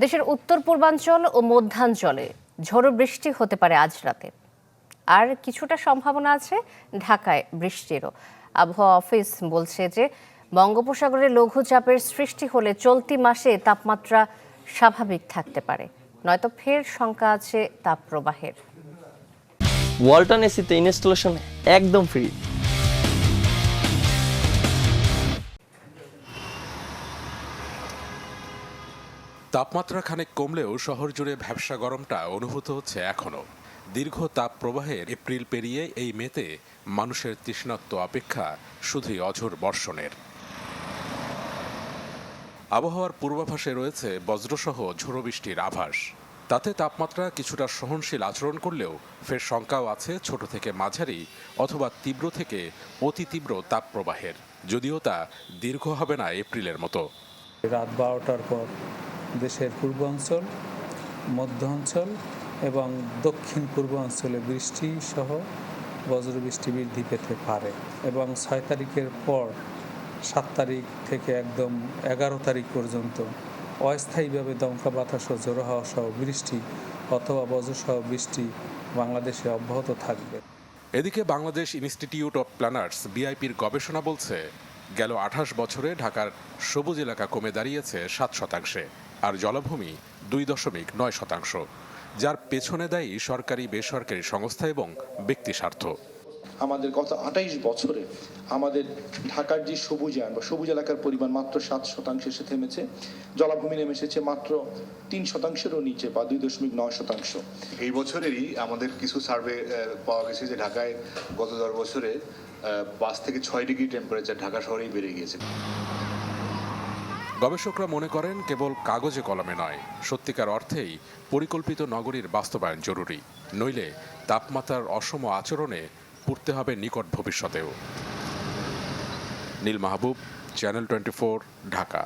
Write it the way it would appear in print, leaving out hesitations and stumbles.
দেশের উত্তর পূর্বাঞ্চল ও মধ্যাঞ্চলে ঝড়ো বৃষ্টি হতে পারে আজ রাতে, আর কিছুটা সম্ভাবনা আছে ঢাকায় বৃষ্টিরও। আবহাওয়া অফিস বলছে যে বঙ্গোপসাগরে লঘুচাপের সৃষ্টি হলে চলতি মাসে তাপমাত্রা স্বাভাবিক থাকতে পারে, নয়তো ফের শঙ্কা আছে তাপপ্রবাহের। ওয়ালটন এসিতে ইনস্টলেশন একদম ফ্রি। তাপমাত্রা খানিক কমলেও শহর জুড়ে ভ্যাপসা গরমটা অনুভূত হচ্ছে এখনো। দীর্ঘ তাপ প্রবাহের এপ্রিল পেরিয়ে এই মেতে মানুষের তৃষ্ণার্ত অপেক্ষা শুধুই অঝোর বর্ষণের। আবহাওয়ার পূর্বাভাসে রয়েছে বজ্রসহ ঝোড়ো বৃষ্টির আভাস। তাতে তাপমাত্রা কিছুটা সহনশীল আচরণ করলেও ফের শঙ্কাও আছে ছোট থেকে মাঝারি অথবা তীব্র থেকে অতি তীব্র তাপ প্রবাহের, যদিও তা দীর্ঘ হবে না এপ্রিলের মতো। রাত 12টার পর দেশের পূর্বাঞ্চল, মধ্য অঞ্চল এবং দক্ষিণ পূর্বাঞ্চলে বৃষ্টি সহ বজ্রবৃষ্টি বৃদ্ধি পেতে পারে এবং 6 তারিখের পর 7 তারিখ থেকে একদম 11 তারিখ পর্যন্ত অস্থায়ীভাবে দমকা বাতাস ও ঝোড়ো হাওয়া সহ বৃষ্টি অথবা বজ্রসহ বৃষ্টি বাংলাদেশে অব্যাহত থাকবে। এদিকে বাংলাদেশ ইনস্টিটিউট অব প্ল্যানার্স বিআইপির গবেষণা বলছে, গেল 28 বছরে ঢাকার সবুজ এলাকা কমে দাঁড়িয়েছে 7%, আর জলাভূমি 2.9%, যার পেছনে দায়ী সরকারি বেসরকারি সংস্থা এবং ব্যক্তি স্বার্থ। আমাদের গত 28 বছরে আমাদের ঢাকার যে সবুজায়ন বা সবুজ এলাকার পরিমাণ মাত্র 7% এসে থেমেছে, জলাভূমি নেমে এসেছে মাত্র 3%-এরও নিচে বা 2.9%। এই বছরেরই আমাদের কিছু সার্ভে পাওয়া গেছে যে ঢাকায় গত 10 বছরে 5 থেকে 6 ডিগ্রি টেম্পারেচার ঢাকা শহরেই বেড়ে গিয়েছে। গবেষকরা মনে করেন কেবল কাগজে কলমে নয়, সত্যিকার অর্থেই পরিকল্পিত নগরীর বাস্তবায়ন জরুরি, নইলে তাপমাত্রার অসম আচরণে পড়তে হবে নিকট ভবিষ্যতেও। নীল মাহবুব, চ্যানেল 24, ঢাকা।